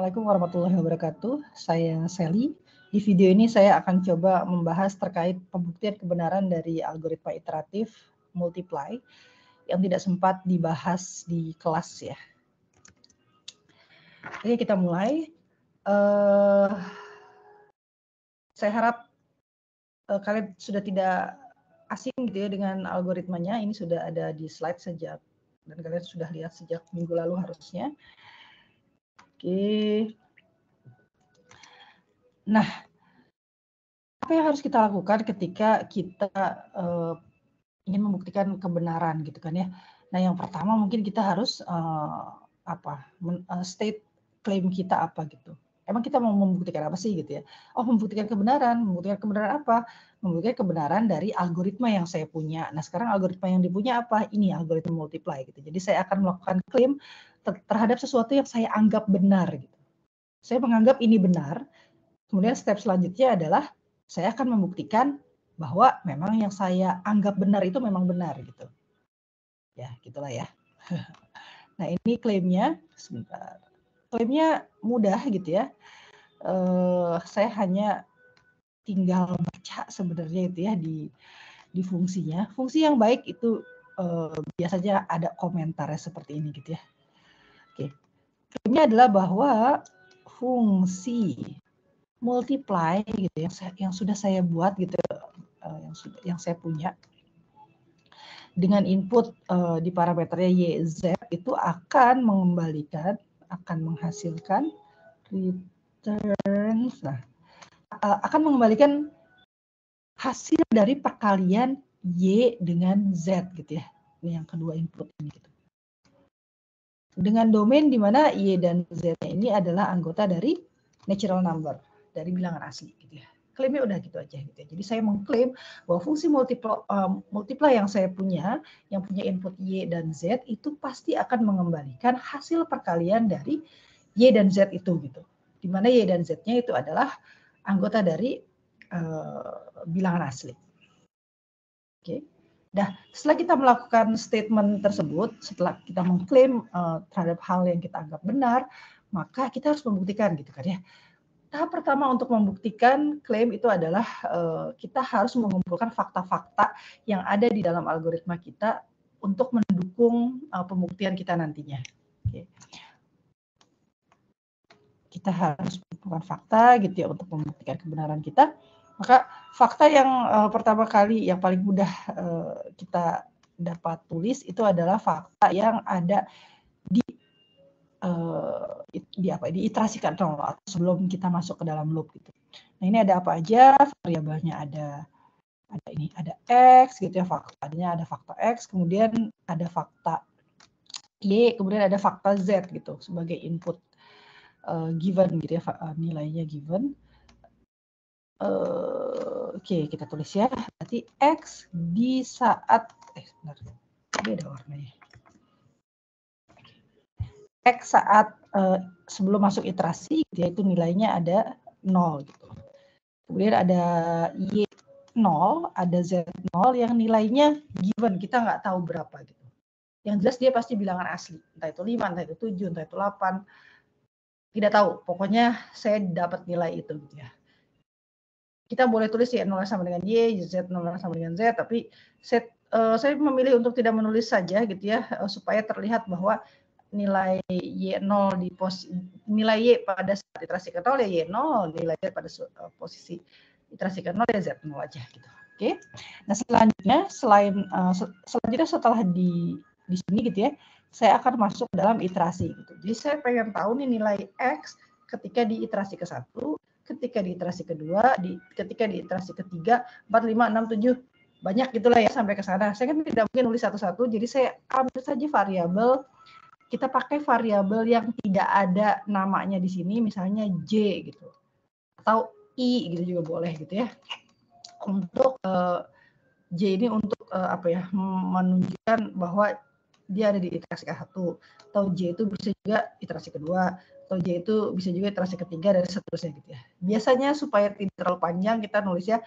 Assalamualaikum warahmatullahi wabarakatuh. Saya Sally. Di video ini saya akan coba membahas terkait pembuktian kebenaran dari algoritma iteratif multiply yang tidak sempat dibahas di kelas ya. Oke, kita mulai. Saya harap kalian sudah tidak asing gitu ya dengan algoritmanya. Ini sudah ada di slide sejak dan kalian sudah lihat sejak minggu lalu harusnya. Oke. Nah, apa yang harus kita lakukan ketika kita ingin membuktikan kebenaran gitu kan ya? Nah, yang pertama mungkin kita harus state claim kita apa gitu. Emang kita mau membuktikan apa sih gitu ya? Oh, membuktikan kebenaran. Membuktikan kebenaran apa? Membuktikan kebenaran dari algoritma yang saya punya. Nah, sekarang algoritma yang dipunya apa? Ini algoritma multiply gitu. Jadi saya akan melakukan klaim terhadap sesuatu yang saya anggap benar gitu. Saya menganggap ini benar. Kemudian step selanjutnya adalah saya akan membuktikan bahwa memang yang saya anggap benar itu memang benar gitu. Ya, gitulah ya. Nah, ini klaimnya, sebentar. Klaimnya mudah gitu ya. Saya hanya tinggal baca sebenarnya itu ya di fungsinya. Fungsi yang baik itu biasanya ada komentarnya seperti ini gitu ya. Oke. Klaimnya adalah bahwa fungsi multiply gitu yang sudah saya buat gitu, yang saya punya dengan input di parameternya y, z itu akan menghasilkan returns. Nah, akan mengembalikan hasil dari perkalian y dengan z gitu ya. Ini yang kedua input ini gitu. Dengan domain di mana y dan z-nya ini adalah anggota dari natural number, dari bilangan asli gitu ya. Klaimnya udah gitu aja gitu ya. Jadi saya mengklaim bahwa fungsi multiply yang saya punya, yang punya input y dan z itu pasti akan mengembalikan hasil perkalian dari y dan z itu gitu. Di mana y dan z-nya itu adalah anggota dari bilangan asli. Oke. Nah, setelah kita melakukan statement tersebut, setelah kita mengklaim terhadap hal yang kita anggap benar, maka kita harus membuktikan gitu kan ya. Tahap pertama untuk membuktikan klaim itu adalah kita harus mengumpulkan fakta-fakta yang ada di dalam algoritma kita untuk mendukung pembuktian kita nantinya. Oke. Kita harus mengumpulkan fakta gitu ya untuk membuktikan kebenaran kita. Maka fakta yang pertama kali yang paling mudah kita dapat tulis itu adalah fakta yang ada di iterasikan atau sebelum kita masuk ke dalam loop gitu. Nah, ini ada apa aja? Variabelnya ada x gitu ya, faktanya ada fakta x, kemudian ada fakta y, kemudian ada fakta z gitu sebagai input given gitu ya, nilainya given. Oke, kita tulis ya. Berarti x di saat sebentar. Beda warnanya. X saat sebelum masuk iterasi gitu ya, itu nilainya ada 0 gitu. Kemudian ada y 0, ada z 0 yang nilainya given, kita nggak tahu berapa gitu. Yang jelas dia pasti bilangan asli, entah itu 5, entah itu 7, entah itu 8. Tidak tahu, pokoknya saya dapat nilai itu gitu ya. Kita boleh tulis y 0 sama dengan y, z 0 sama dengan z, tapi saya memilih untuk tidak menulis saja gitu ya, supaya terlihat bahwa nilai y0 nilai y pada saat iterasi ke 0 ya y0, nilai z pada posisi iterasi ke 0 ya z0 aja gitu. Oke. Nah, selanjutnya setelah di sini gitu ya, saya akan masuk dalam iterasi gitu. Jadi saya pengen tahu nih nilai x ketika di iterasi ke-1, ketika di iterasi kedua, ketika di iterasi ketiga, 4, 5, 6, 7, banyak gitulah ya sampai ke sana. Saya kan tidak mungkin nulis satu-satu, jadi saya ambil saja variabel. Kita pakai variabel yang tidak ada namanya di sini, misalnya j gitu, atau i gitu juga boleh gitu ya. Untuk j ini untuk menunjukkan bahwa dia ada di iterasi ke-1, atau j itu bisa juga iterasi kedua, atau j itu bisa juga iterasi ketiga dan seterusnya gitu ya. Biasanya supaya tidak terlalu panjang kita nulisnya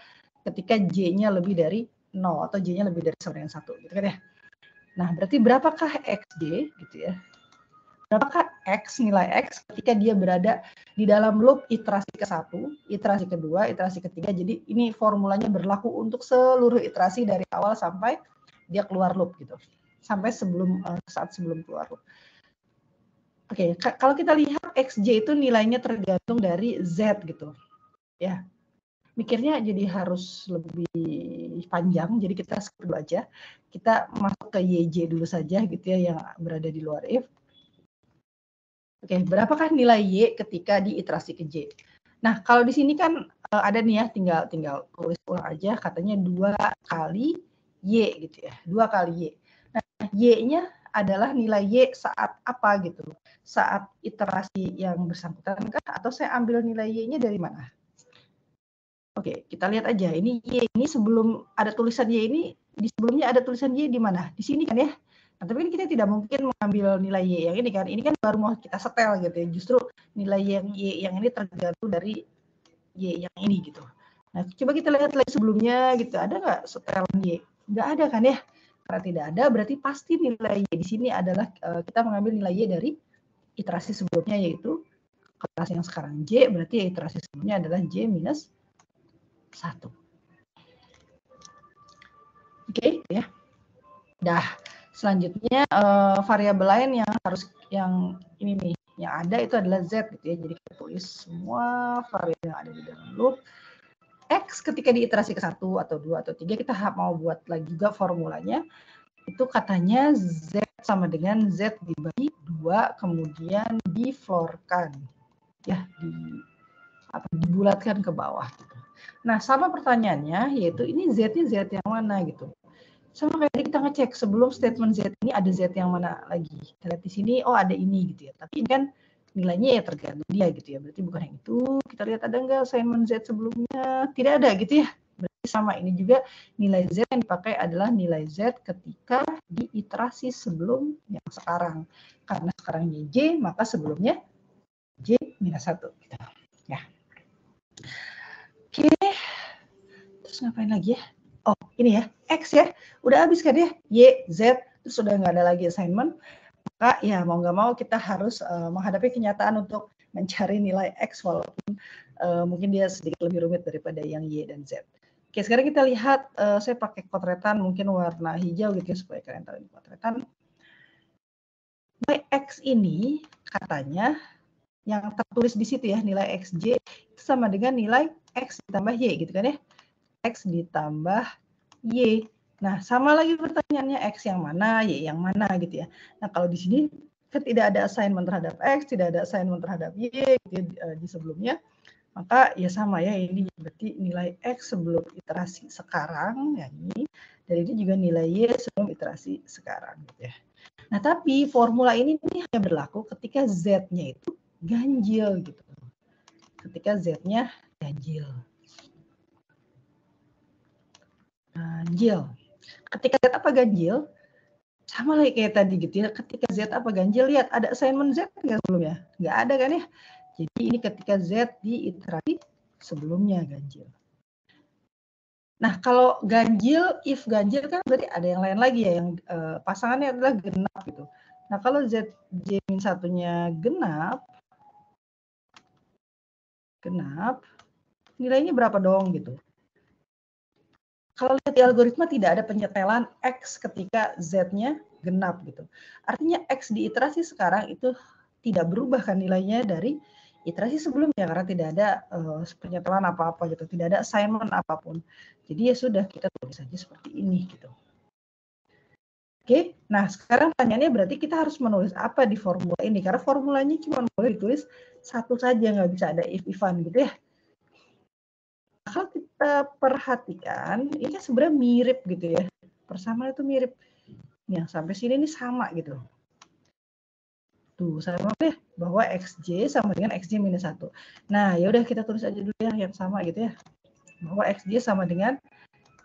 ketika j-nya lebih dari 0 atau j-nya lebih dari sama dengan 1 gitu kan ya. Nah, berarti berapakah xj gitu ya? Berapakah X, nilai X ketika dia berada di dalam loop iterasi ke-1, iterasi kedua, iterasi ketiga. Jadi ini formulanya berlaku untuk seluruh iterasi dari awal sampai dia keluar loop gitu. Sampai saat sebelum keluar loop. Oke, kalau kita lihat XJ itu nilainya tergantung dari Z gitu. Ya. Mikirnya jadi harus lebih panjang, jadi kita skip dulu aja. Kita masuk ke YJ dulu saja gitu ya, yang berada di luar if. Oke, berapakah nilai Y ketika di iterasi ke J? Nah, kalau di sini kan ada nih ya, tinggal tulis ulang aja, katanya 2 kali Y gitu ya, 2 kali Y. Nah, Y-nya adalah nilai Y saat apa gitu? Saat iterasi yang bersangkutan kah? Atau saya ambil nilai Y-nya dari mana? Oke, kita lihat aja. Ini Y ini sebelum ada tulisan Y ini, di sebelumnya ada tulisan Y di mana? Di sini kan ya. Nah, tapi kan kita tidak mungkin mengambil nilai Y yang ini kan. Ini kan baru mau kita setel gitu ya. Justru nilai Y yang ini tergantung dari Y yang ini gitu. Nah, coba kita lihat lagi sebelumnya gitu. Ada nggak setelan Y? Nggak ada kan ya? Karena tidak ada, berarti pasti nilai Y di sini adalah kita mengambil nilai Y dari iterasi sebelumnya, yaitu kelas yang sekarang J, berarti iterasi sebelumnya adalah J minus 1. Oke, ya. Dah, selanjutnya variabel lain yang ini nih, yang ada itu adalah Z gitu ya. Jadi kita tulis semua variabel yang ada di dalam loop. X ketika di iterasi ke-1 atau 2 atau 3 kita mau buat lagi juga formulanya. Itu katanya Z sama dengan Z dibagi 2 kemudian di-floor-kan. Ya, dibulatkan ke bawah gitu. Nah, sama pertanyaannya yaitu ini Z-nya Z yang mana gitu. Sama kayak kita ngecek sebelum statement Z ini ada Z yang mana lagi. Kita lihat di sini, oh ada ini gitu ya. Tapi ini kan nilainya ya tergantung dia gitu ya. Berarti bukan yang itu. Kita lihat ada nggak assignment Z sebelumnya. Tidak ada gitu ya. Berarti sama ini juga nilai Z yang dipakai adalah nilai Z ketika di iterasi sebelum yang sekarang. Karena sekarang YJ, maka sebelumnya J minus 1. Gitu. Ya. Oke. Terus ngapain lagi ya? Oh, ini ya, X ya. Udah habis kan ya? Y, Z, terus sudah nggak ada lagi assignment. Maka ya mau nggak mau kita harus menghadapi kenyataan untuk mencari nilai X walaupun mungkin dia sedikit lebih rumit daripada yang Y dan Z. Oke, sekarang kita lihat, saya pakai kotretan mungkin warna hijau gitu ya, supaya kalian tahu ini kotretan. Nilai X ini katanya yang tertulis di situ ya, nilai XJ itu sama dengan nilai X ditambah Y gitu kan ya. X ditambah Y. Nah, sama lagi pertanyaannya X yang mana, Y yang mana gitu ya. Nah, kalau di sini kan tidak ada assignment terhadap X, tidak ada assignment terhadap Y gitu ya, di sebelumnya. Maka ya sama ya, ini berarti nilai X sebelum iterasi sekarang, ya ini. Dan ini juga nilai Y sebelum iterasi sekarang gitu ya. Nah, tapi formula ini hanya berlaku ketika Z-nya itu ganjil gitu. Ketika Z-nya ganjil. Ganjil. Ketika Z apa ganjil, sama lagi kayak tadi gitu ya. Ketika Z apa ganjil, lihat ada assignment Z nggak sebelumnya? Nggak ada kan ya? Jadi ini ketika Z di iterasi sebelumnya ganjil. Nah, kalau ganjil, if ganjil kan berarti ada yang lain lagi ya, yang pasangannya adalah genap gitu. Nah, kalau Z J-1-nya genap, nilainya berapa dong gitu. Kalau lihat di algoritma tidak ada penyetelan X ketika Z-nya genap gitu. Artinya X di iterasi sekarang itu tidak berubah kan nilainya dari iterasi sebelumnya karena tidak ada penyetelan apa-apa gitu, tidak ada assignment apapun. Jadi ya sudah kita tulis saja seperti ini gitu. Oke, nah sekarang pertanyaannya berarti kita harus menulis apa di formula ini karena formulanya cuma boleh ditulis satu saja, nggak bisa ada if-ifan gitu ya. Kalau kita perhatikan, ini sebenarnya mirip gitu ya. Persamaan itu mirip. Yang sampai sini ini sama gitu. Tuh, sama deh bahwa XJ sama dengan XJ minus 1. Nah, ya udah kita tulis aja dulu ya yang sama gitu ya. Bahwa XJ sama dengan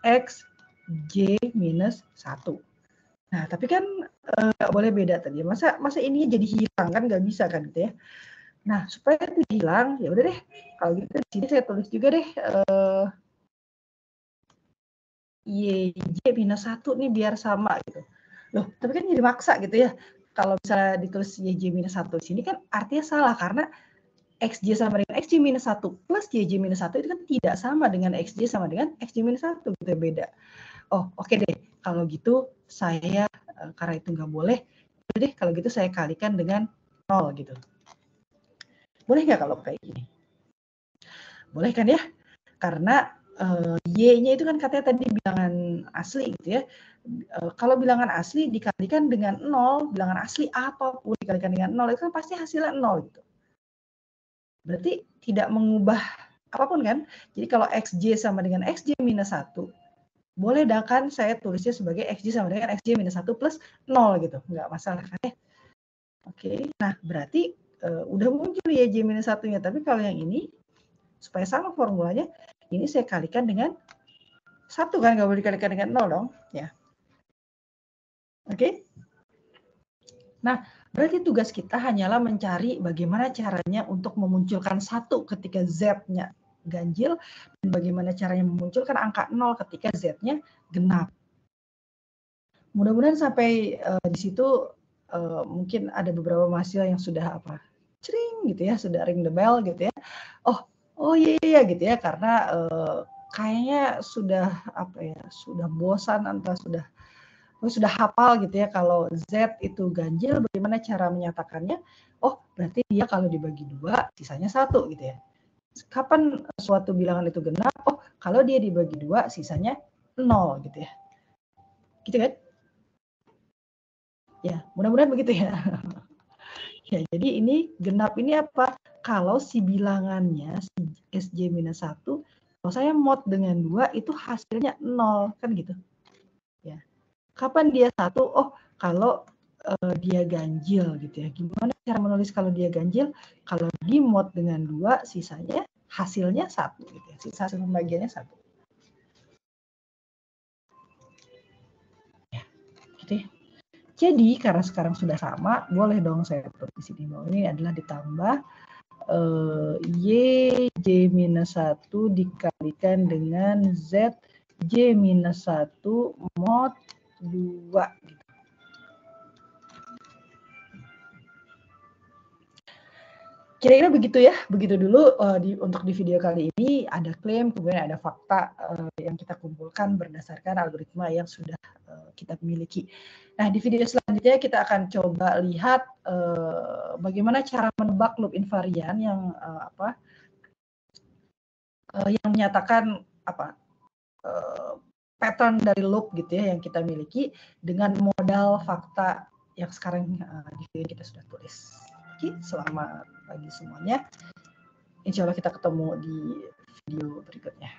XJ minus 1. Nah, tapi kan nggak boleh beda tadi. Masa ini jadi hilang kan nggak bisa kan gitu ya. Nah, supaya itu hilang, ya udah deh. Kalau gitu di sini saya tulis juga deh YJ minus 1 nih biar sama gitu. Loh, tapi kan jadi maksa gitu ya. kalau bisa ditulis YJ minus 1 di sini kan artinya salah, karena XJ sama dengan XJ minus 1 plus YJ minus 1 itu kan tidak sama dengan XJ sama dengan XJ minus 1, gitu, beda. Oh, oke deh, kalau gitu saya, karena itu nggak boleh, deh kalau gitu saya kalikan dengan 0 gitu. Boleh nggak kalau kayak gini? Boleh kan ya? Karena Y-nya itu kan katanya tadi bilangan asli gitu ya. Kalau bilangan asli dikalikan dengan 0, bilangan asli apapun dikalikan dengan 0 itu kan pasti hasilnya 0 gitu. Berarti tidak mengubah apapun kan? Jadi kalau XJ sama dengan XJ minus 1, boleh dah kan saya tulisnya sebagai XJ sama dengan XJ minus 1 plus 0 gitu. Nggak masalah kan ya? Oke, nah berarti udah muncul YJ minus 1-nya. Tapi kalau yang ini, supaya sama formulanya, ini saya kalikan dengan 1 kan, nggak boleh dikalikan dengan 0 dong. Ya. Oke? Nah, berarti tugas kita hanyalah mencari bagaimana caranya untuk memunculkan 1 ketika Z-nya ganjil, dan bagaimana caranya memunculkan angka 0 ketika Z-nya genap. Mudah-mudahan sampai di situ mungkin ada beberapa mahasiswa yang sudah cering gitu ya, sudah ring the bell gitu ya. Oh iya gitu ya, karena kayaknya sudah sudah bosan atau sudah hafal gitu ya, kalau Z itu ganjil bagaimana cara menyatakannya. Oh, berarti dia kalau dibagi 2 sisanya 1 gitu ya. Kapan suatu bilangan itu genap? Oh, kalau dia dibagi 2 sisanya 0 gitu ya. Gitu kan? Ya, mudah-mudahan begitu ya. Ya, jadi ini genap ini apa? Kalau si bilangannya si SJ-1, kalau saya mod dengan 2 itu hasilnya 0 kan gitu. Ya. Kapan dia 1? Oh, kalau dia ganjil gitu ya. Gimana cara menulis kalau dia ganjil? Kalau di mod dengan 2 sisanya hasilnya 1 gitu ya. Sisa hasil pembagiannya 1. Ya, gitu ya. Jadi karena sekarang sudah sama, boleh dong saya tulis di sini bahwa ini adalah ditambah Y-J-1 dikalikan dengan Z-J-1 mod 2 gitu. Kira-kira begitu ya, begitu dulu untuk di video kali ini ada klaim, kemudian ada fakta yang kita kumpulkan berdasarkan algoritma yang sudah kita miliki. Nah, di video selanjutnya kita akan coba lihat bagaimana cara menebak loop invarian yang yang menyatakan pattern dari loop gitu ya yang kita miliki dengan modal fakta yang sekarang di video kita sudah tulis. Oke, selamat pagi semuanya. Insya Allah kita ketemu di video berikutnya.